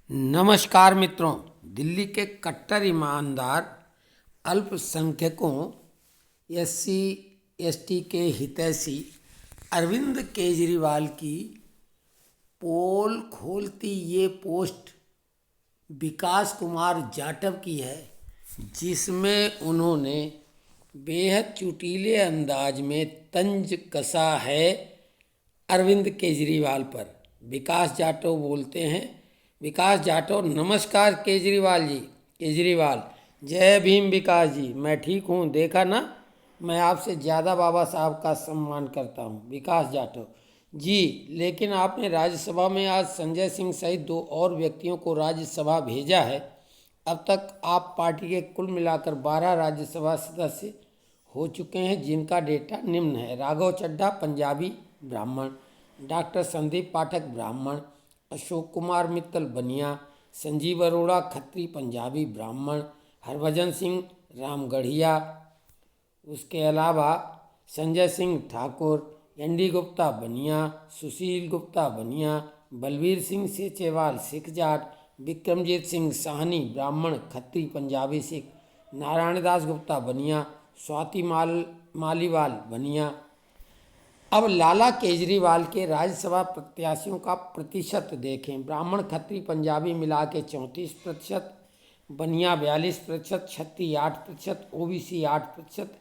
नमस्कार मित्रों। दिल्ली के कट्टर ईमानदार अल्पसंख्यकों एससी एसटी के हितैषी अरविंद केजरीवाल की पोल खोलती ये पोस्ट विकास कुमार जाटव की है, जिसमें उन्होंने बेहद चुटीले अंदाज में तंज कसा है अरविंद केजरीवाल पर। विकास जाटव बोलते हैं। विकास जाटव: नमस्कार केजरीवाल जी। केजरीवाल: जय भीम विकास जी, मैं ठीक हूँ। देखा ना, मैं आपसे ज़्यादा बाबा साहब का सम्मान करता हूँ। विकास जाटव जी: लेकिन आपने राज्यसभा में आज संजय सिंह सहित 2 और व्यक्तियों को राज्यसभा भेजा है। अब तक आप पार्टी के कुल मिलाकर 12 राज्यसभा सदस्य हो चुके हैं, जिनका डेटा निम्न है: राघव चड्ढा पंजाबी ब्राह्मण, डॉक्टर संदीप पाठक ब्राह्मण, अशोक कुमार मित्तल बनिया, संजीव अरोड़ा खत्री पंजाबी ब्राह्मण, हरभजन सिंह रामगढ़िया, उसके अलावा संजय सिंह ठाकुर, एनडी गुप्ता बनिया, सुशील गुप्ता बनिया, बलवीर सिंह सेचेवाल सिख जाट, विक्रमजीत सिंह साहनी ब्राह्मण खत्री पंजाबी सिख, नारायण दास गुप्ता बनिया, स्वाति मालीवाल बनिया। अब लाला केजरीवाल के राज्यसभा प्रत्याशियों का प्रतिशत देखें। ब्राह्मण खत्री पंजाबी मिला के 34%, बनिया 42%, छत्ती 8%, ओबीसी 8%,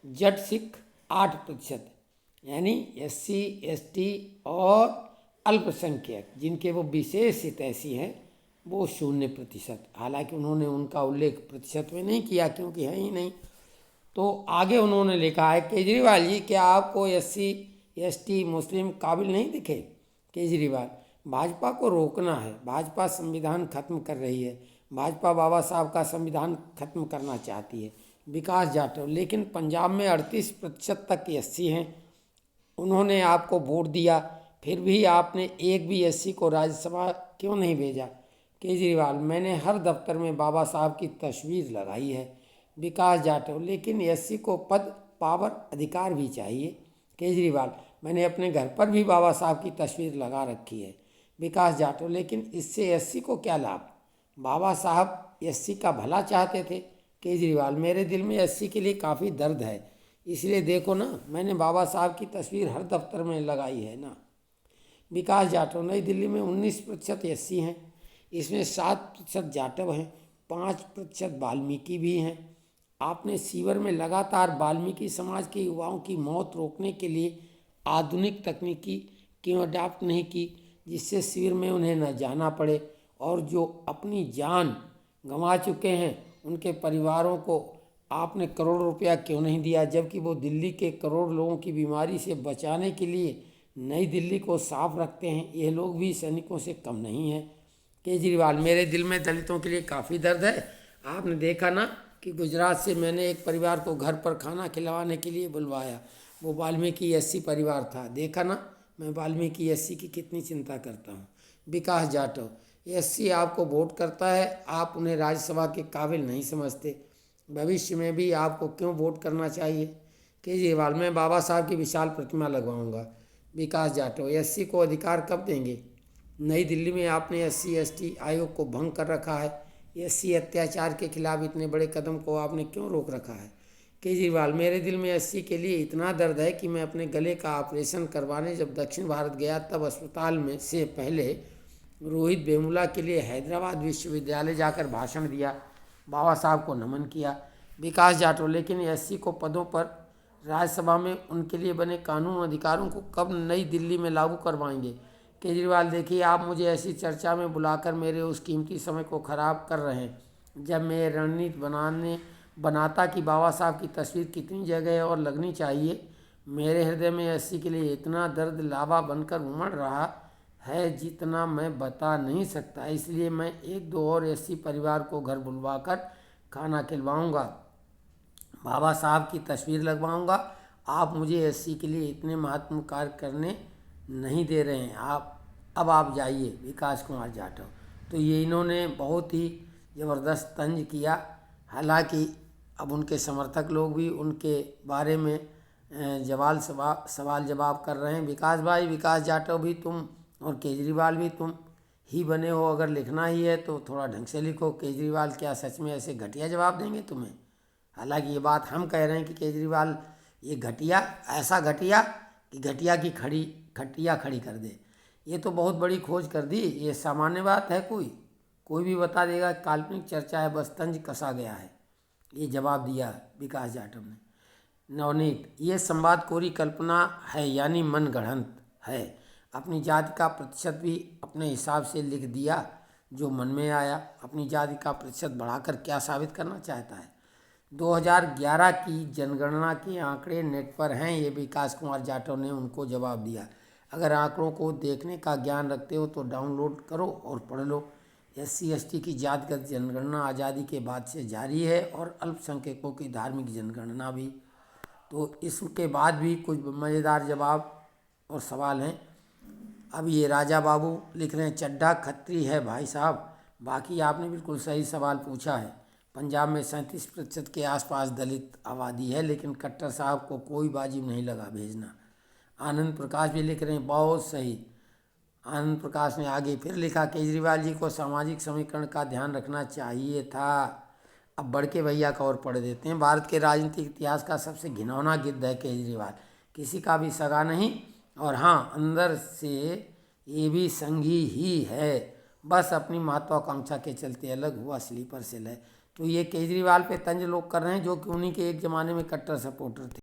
जट सिख 8%, यानी एससी एसटी और अल्पसंख्यक जिनके वो विशेष हितैषी हैं वो 0%। हालांकि उन्होंने उनका उल्लेख प्रतिशत में नहीं किया क्योंकि है ही नहीं। तो आगे उन्होंने लिखा है: केजरीवाल जी, क्या आपको एससी एसटी मुस्लिम काबिल नहीं दिखे? केजरीवाल: भाजपा को रोकना है। भाजपा संविधान खत्म कर रही है। भाजपा बाबा साहब का संविधान खत्म करना चाहती है। विकास जाटव: लेकिन पंजाब में 38% तक एससी हैं। उन्होंने आपको वोट दिया, फिर भी आपने एक भी एससी को राज्यसभा क्यों नहीं भेजा? केजरीवाल: मैंने हर दफ्तर में बाबा साहब की तस्वीर लगाई है। विकास जाटव: लेकिन एससी को पद, पावर, अधिकार भी चाहिए। केजरीवाल: मैंने अपने घर पर भी बाबा साहब की तस्वीर लगा रखी है। विकास जाटव: लेकिन इससे एससी को क्या लाभ? बाबा साहब एससी का भला चाहते थे। केजरीवाल: मेरे दिल में एससी के लिए काफ़ी दर्द है, इसलिए देखो ना, मैंने बाबा साहब की तस्वीर हर दफ्तर में लगाई है ना। विकास जाटव: नई दिल्ली में 19% एससी हैं, इसमें 7% जाटव हैं, 5% वाल्मीकि भी हैं। आपने सीवर में लगातार वाल्मीकि समाज के युवाओं की मौत रोकने के लिए आधुनिक तकनीकी क्यों अडॉप्ट नहीं की, जिससे शिविर में उन्हें न जाना पड़े? और जो अपनी जान गंवा चुके हैं उनके परिवारों को आपने करोड़ों रुपया क्यों नहीं दिया, जबकि वो दिल्ली के करोड़ लोगों की बीमारी से बचाने के लिए नई दिल्ली को साफ रखते हैं? ये लोग भी सैनिकों से कम नहीं हैं। केजरीवाल: मेरे दिल में दलितों के लिए काफ़ी दर्द है। आपने देखा ना कि गुजरात से मैंने एक परिवार को घर पर खाना खिलवाने के लिए बुलवाया। वो वाल्मीकि एससी परिवार था। देखा ना, मैं वाल्मीकि एससी की कितनी चिंता करता हूँ। विकास जाटव: एससी आपको वोट करता है, आप उन्हें राज्यसभा के काबिल नहीं समझते। भविष्य में भी आपको क्यों वोट करना चाहिए? केजरीवाल: मैं बाबा साहब की विशाल प्रतिमा लगवाऊंगा। विकास जाटव: एससी को अधिकार कब देंगे? नई दिल्ली में आपने एससी एसटी आयोग को भंग कर रखा है। एससी अत्याचार के खिलाफ इतने बड़े कदम को आपने क्यों रोक रखा है? केजरीवाल: मेरे दिल में एससी के लिए इतना दर्द है कि मैं अपने गले का ऑपरेशन करवाने जब दक्षिण भारत गया, तब अस्पताल में से पहले रोहित वेमुला के लिए हैदराबाद विश्वविद्यालय जाकर भाषण दिया, बाबा साहब को नमन किया। विकास जाटव: लेकिन एससी को पदों पर राज्यसभा में उनके लिए बने कानून अधिकारों को कब नई दिल्ली में लागू करवाएंगे? केजरीवाल: देखिए, आप मुझे ऐसी चर्चा में बुलाकर मेरे उस कीमती समय को खराब कर रहे हैं जब मैं रणनीति बनाता कि बाबा साहब की तस्वीर कितनी जगह और लगनी चाहिए। मेरे हृदय में एससी के लिए इतना दर्द लावा बनकर उमड़ रहा है जितना मैं बता नहीं सकता। इसलिए मैं 1-2 और एससी परिवार को घर बुलवाकर खाना खिलवाऊंगा, बाबा साहब की तस्वीर लगवाऊंगा। आप मुझे एससी के लिए इतने महत्वपूर्ण कार्य करने नहीं दे रहे हैं। अब आप जाइए। विकास कुमार जाटव: तो ये इन्होंने बहुत ही ज़बरदस्त तंज किया। हालांकि अब उनके समर्थक लोग भी उनके बारे में सवाल जवाब कर रहे हैं। विकास भाई, विकास जाटव भी तुम और केजरीवाल भी तुम ही बने हो, अगर लिखना ही है तो थोड़ा ढंग से लिखो। केजरीवाल क्या सच में ऐसे घटिया जवाब देंगे तुम्हें? हालांकि ये बात हम कह रहे हैं कि केजरीवाल ये घटिया, ऐसा घटिया कि घटिया की खड़ी खटिया खड़ी कर दे। ये तो बहुत बड़ी खोज कर दी। ये सामान्य बात है? कोई भी बता देगा काल्पनिक चर्चा है, बस तंज कसा गया है। ये जवाब दिया विकास जाटव ने। नवनीत, ये संवाद कोरी कल्पना है, यानी मन गढ़ंत है। अपनी जाति का प्रतिशत भी अपने हिसाब से लिख दिया, जो मन में आया। अपनी जाति का प्रतिशत बढ़ाकर क्या साबित करना चाहता है? 2011 की जनगणना के आंकड़े नेट पर हैं, ये विकास कुमार जाटव ने उनको जवाब दिया। अगर आंकड़ों को देखने का ज्ञान रखते हो तो डाउनलोड करो और पढ़ लो। SC/ST की जातिगत जनगणना आज़ादी के बाद से जारी है, और अल्पसंख्यकों की धार्मिक जनगणना भी। तो इसके बाद भी कुछ मज़ेदार जवाब और सवाल हैं। अब ये राजा बाबू लिख रहे हैं, चड्ढा खत्री है भाई साहब। बाकी आपने बिल्कुल सही सवाल पूछा है। पंजाब में 37% के आसपास दलित आबादी है, लेकिन खट्टर साहब को कोई वाजिब नहीं लगा भेजना। आनंद प्रकाश भी लिख रहे हैं, बहुत सही। आनंद प्रकाश ने आगे फिर लिखा, केजरीवाल जी को सामाजिक समीकरण का ध्यान रखना चाहिए था। अब बड़के भैया का और पढ़ देते हैं। भारत के राजनीतिक इतिहास का सबसे घिनौना गिद्ध है केजरीवाल, किसी का भी सगा नहीं, और हाँ, अंदर से ये भी संघी ही है, बस अपनी महत्वाकांक्षा के चलते अलग हुआ स्लीपर सेल है। तो ये केजरीवाल पे तंज लोग कर रहे हैं, जो कि उन्हीं के एक ज़माने में कट्टर सपोर्टर थे।